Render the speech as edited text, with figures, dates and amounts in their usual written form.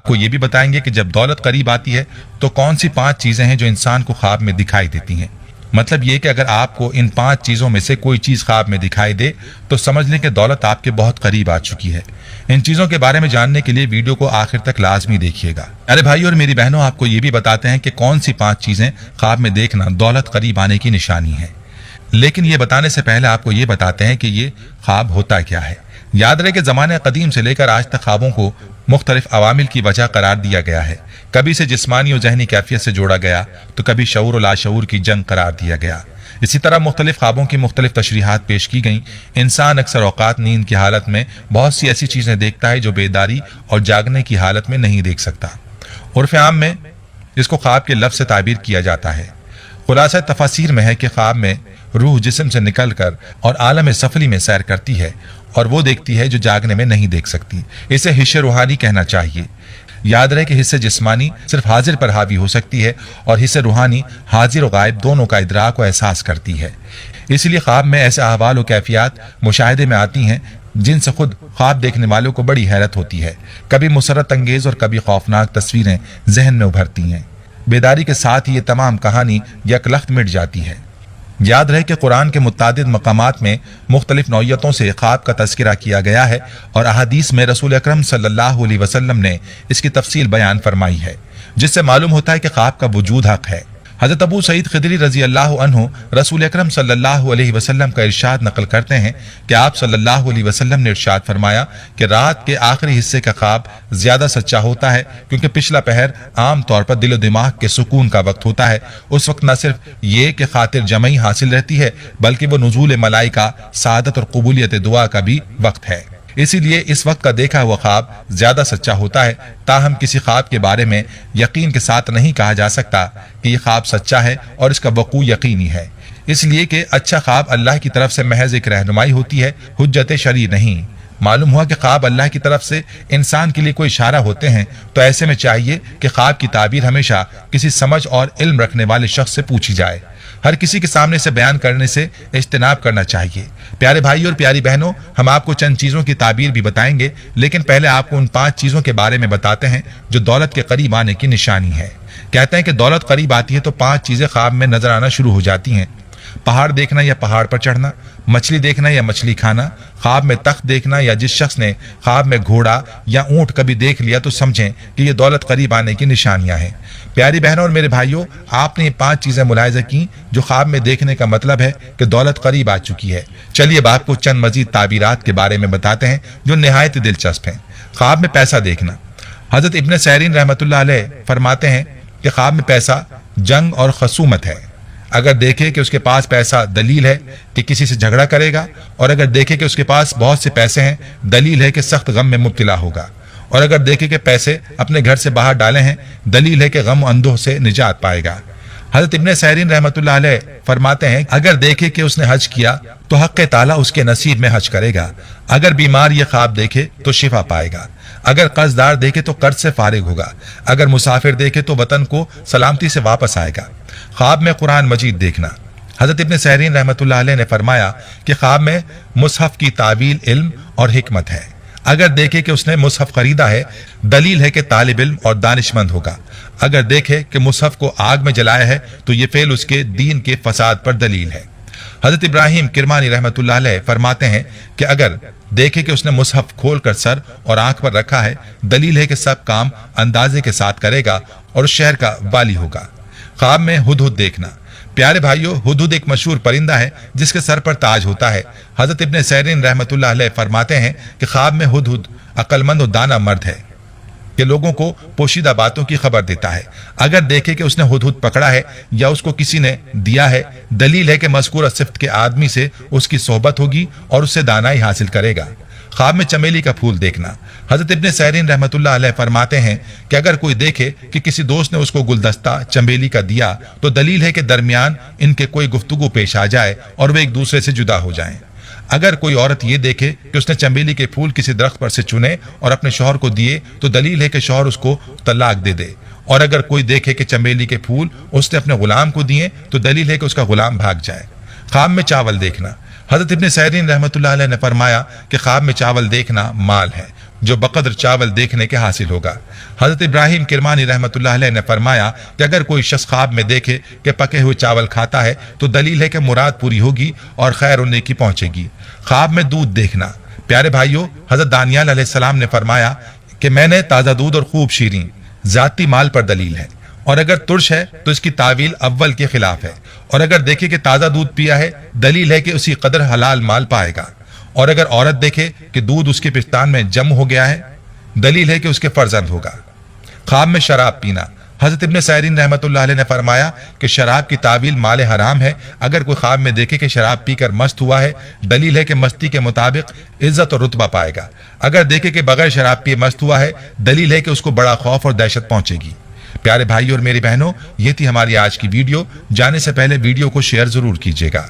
आपको ये भी बताएंगे कि जब दौलत करीब आती है तो कौन सी 5 चीजें हैं जो इंसान को ख्वाब में दिखाई देती हैं। मतलब ये कि अगर आपको इन 5 चीजों में से कोई चीज ख्वाब में दिखाई दे तो समझ लें कि दौलत आपके बहुत करीब आ चुकी है। इन चीजों के बारे में जानने के लिए वीडियो को आखिर तक लाजमी देखिएगा। अरे भाई और मेरी बहनों, आपको ये भी बताते हैं कि कौन सी 5 चीजें ख्वाब में देखना दौलत करीब आने की निशानी है। लेकिन ये बताने से पहले आपको ये बताते हैं कि ये ख्वाब होता क्या है। याद रहे कि ज़माने कदीम से लेकर आज तक ख्वाबों को मुख्तलिफ अवामिल की वजह करार दिया गया है। कभी इसे जिस्मानी और जहनी कैफियत से जोड़ा गया तो कभी शऊर और लाशऊर की जंग करार दिया गया। इसी तरह मुख्तलिफ ख्वाबों की मुख्तलिफ तशरीहात पेश की गई। इंसान अक्सर औकात नींद की हालत में बहुत सी ऐसी चीज़ें देखता है जो बेदारी और जागने की हालत में नहीं देख सकता। उर्फ आम में इसको ख्वाब के लफ्ज़ से ताबीर किया जाता है। खुलासा तफासीर में है कि ख्वाब में रूह जिस्म से निकलकर और आलम सफली में सैर करती है और वो देखती है जो जागने में नहीं देख सकती। इसे हिस्से रूहानी कहना चाहिए। याद रहे कि हिस्से जिस्मानी सिर्फ हाजिर पर हावी हो सकती है और हिस्से रूहानी हाजिर और गायब दोनों का इदराक और एहसास करती है। इसलिए ख्वाब में ऐसे अहवाल और कैफियत मुशाहिदे में आती हैं जिनसे खुद ख्वाब देखने वालों को बड़ी हैरत होती है। कभी मुसरत अंगेज और कभी खौफनाक तस्वीरें जहन में उभरती हैं। बेदारी के साथ ही ये तमाम कहानी यकलख्त मिट जाती है। याद रहे कि कुरान के मुतादिद मकामात में मुख्तलिफ नौयतों से ख्वाब का तज़किरा किया गया है और अहादीस में रसूल अकरम सल्लल्लाहु अलैहि वसल्लम ने इसकी तफसील बयान फरमाई है, जिससे मालूम होता है कि ख्वाब का वजूद हक है। हज़रत अबू सईद खिदरी रजी अल्लाह अन्हु रसूल अकरम सल्लल्लाहु अलैहि वसल्लम का इरशाद नकल करते हैं कि आप सल्लल्लाहु अलैहि वसल्लम ने इरशाद फरमाया कि रात के आखिरी हिस्से का ख्वाब ज्यादा सच्चा होता है, क्योंकि पिछला पहर आम तौर पर दिल दिमाग के सुकून का वक्त होता है। उस वक्त न सिर्फ ये कि खातिर जमई हासिल रहती है बल्कि वो नुज़ूल मलाइका, सादत और कबूलियत दुआ का भी वक्त है। इसीलिए इस वक्त का देखा हुआ ख्वाब ज्यादा सच्चा होता है। ताहम किसी ख्वाब के बारे में यकीन के साथ नहीं कहा जा सकता कि यह ख्वाब सच्चा है और इसका वकू यकीनी है, इसलिए कि अच्छा ख्वाब अल्लाह की तरफ से महज एक रहनुमाई होती है, हुज्जत शरई नहीं। मालूम हुआ कि ख्वाब अल्लाह की तरफ से इंसान के लिए कोई इशारा होते हैं, तो ऐसे में चाहिए कि ख्वाब की ताबीर हमेशा किसी समझ और इल्म रखने वाले शख्स से पूछी जाए। हर किसी के सामने से बयान करने से इज्तिनाब करना चाहिए। प्यारे भाई और प्यारी बहनों, हम आपको चंद चीज़ों की ताबीर भी बताएंगे, लेकिन पहले आपको उन 5 चीज़ों के बारे में बताते हैं जो दौलत के करीब आने की निशानी है। कहते हैं कि दौलत करीब आती है तो 5 चीज़ें ख्वाब में नजर आना शुरू हो जाती हैं। पहाड़ देखना या पहाड़ पर चढ़ना, मछली देखना या मछली खाना, ख्वाब में तख्त देखना, या जिस शख्स ने ख्वाब में घोड़ा या ऊंट कभी देख लिया तो समझें कि ये दौलत करीब आने की निशानियां हैं। प्यारी बहनों और मेरे भाइयों, आपने ये 5 चीजें मुलाहिजा की जो ख्वाब में देखने का मतलब है कि दौलत करीब आ चुकी है। चलिए अब आपको चंद मजीद ताबीरात के बारे में बताते हैं जो निहायत दिलचस्प हैं। ख्वाब में पैसा देखना। हजरत इब्न सैरीन रहमतुल्लाह अलैह फरमाते हैं कि ख्वाब में पैसा जंग और खसूमत है। अगर देखे कि उसके पास पैसा दलील है कि किसी से झगड़ा करेगा, और अगर देखे कि उसके पास बहुत से पैसे हैं दलील है कि सख्त गम में मुब्तला होगा, और अगर देखे कि पैसे अपने घर से बाहर डाले हैं दलील है कि गम अंधों से निजात पाएगा। हजरत इब्न सैरीन रहमतुल्लाह अलैह फरमाते हैं अगर देखे कि उसने हज किया तो हक़ ताला उसके नसीब में हज करेगा। अगर बीमार ये ख्वाब देखे तो शिफा पाएगा। अगर कर्जदार देखे तो कर्ज से फारिग होगा। अगर मुसाफिर देखे तो वतन को सलामती से वापस आएगा। ख्वाब में कुरान मजीद देखना। हजरत इब्न सैरीन रहमतुल्लाह अलैह ने फरमाया कि ख्वाब में मुसहफ की तावील इल्म और हिकमत है। अगर देखे कि उसने मुसहफ खरीदा है दलील है कि तालिब इल्म और दानिशमंद होगा। अगर देखे कि मुसहफ को आग में जलाया है तो ये फेल उसके दीन के फसाद पर दलील है। हजरत इब्राहिम किरमानी रहमतुल्लाह अलैह फरमाते हैं कि अगर देखे कि उसने मुसहफ खोलकर सर और आंख पर रखा है दलील है कि सब काम अंदाजे के साथ करेगा और उस शहर का वाली होगा। ख्वाब में हुदहुद देखना। प्यारे भाइयों, हुदहुद एक मशहूर परिंदा है जिसके सर पर ताज होता है। हजरत इब्न सैरीन रहमतुल्लाह अलैह फरमाते हैं कि ख्वाब में हुदहुद अक्लमंद और दाना मर्द है कि लोगों को पोशीदा बातों की खबर देता है। अगर देखे कि उसने हुदहुद पकड़ा है या उसको किसी ने दिया है दलील है कि मज़कूरा सिफ्त के आदमी से उसकी सोहबत होगी और उससे दानाई हासिल करेगा। ख्वाब में चमेली का फूल देखना। हजरत इब्न सैरीन रहमतुल्लाह अलैह फरमाते हैं कि अगर कोई देखे कि किसी दोस्त ने उसको गुलदस्ता चमेली का दिया तो दलील है कि दरमियान इनके कोई गुफ्तगू पेश आ जाए और वे एक दूसरे से जुदा हो जाएं। अगर कोई औरत ये देखे कि उसने चमेली के फूल किसी दरख्त पर से चुने और अपने शौहर को दिए तो दलील है कि शौहर उसको तलाक दे दे। और अगर कोई देखे कि चमेली के फूल उसने अपने गुलाम को दिए तो दलील है कि उसका गुलाम भाग जाए। ख्वाब में चावल देखना। हजरत इब्न सैरीन रहमतुल्लाह अलैह ने फरमाया कि ख्वाब में चावल देखना माल है। جو بقدر چاول دیکھنے کے حاصل ہوگا۔ حضرت ابراہیم کرمانی رحمۃ اللہ علیہ نے فرمایا کہ اگر کوئی شخص خواب میں دیکھے کہ پکے ہوئے چاول کھاتا ہے تو دلیل ہے کہ مراد پوری ہوگی اور خیر و نیکی پہنچے گی۔ خواب میں دودھ دیکھنا، پیارے بھائیوں، حضرت دانیال علیہ السلام نے فرمایا کہ میں نے تازہ دودھ اور خوب شیریں ذاتی مال پر دلیل ہے، اور اگر ترش ہے تو اس کی تعویل اول کے خلاف ہے، اور اگر دیکھے کہ تازہ دودھ پیا ہے دلیل ہے کہ اسی قدر حلال مال پائے گا، اور اگر عورت دیکھے کہ دودھ اس کے پستان میں جم ہو گیا ہے دلیل ہے کہ اس کے فرزند ہوگا۔ خواب میں شراب پینا، حضرت ابن سیرین رحمۃ اللہ علیہ نے فرمایا کہ شراب کی تعویل مال حرام ہے۔ اگر کوئی خواب میں دیکھے کہ شراب پی کر مست ہوا ہے دلیل ہے کہ مستی کے مطابق عزت اور رتبہ پائے گا، اگر دیکھے کہ بغیر شراب پیے مست ہوا ہے دلیل ہے کہ اس کو بڑا خوف اور دہشت پہنچے گی۔ پیارے بھائی اور میری بہنوں، یہ تھی ہماری آج کی ویڈیو۔ جانے سے پہلے ویڈیو کو شیئر ضرور کیجیے گا۔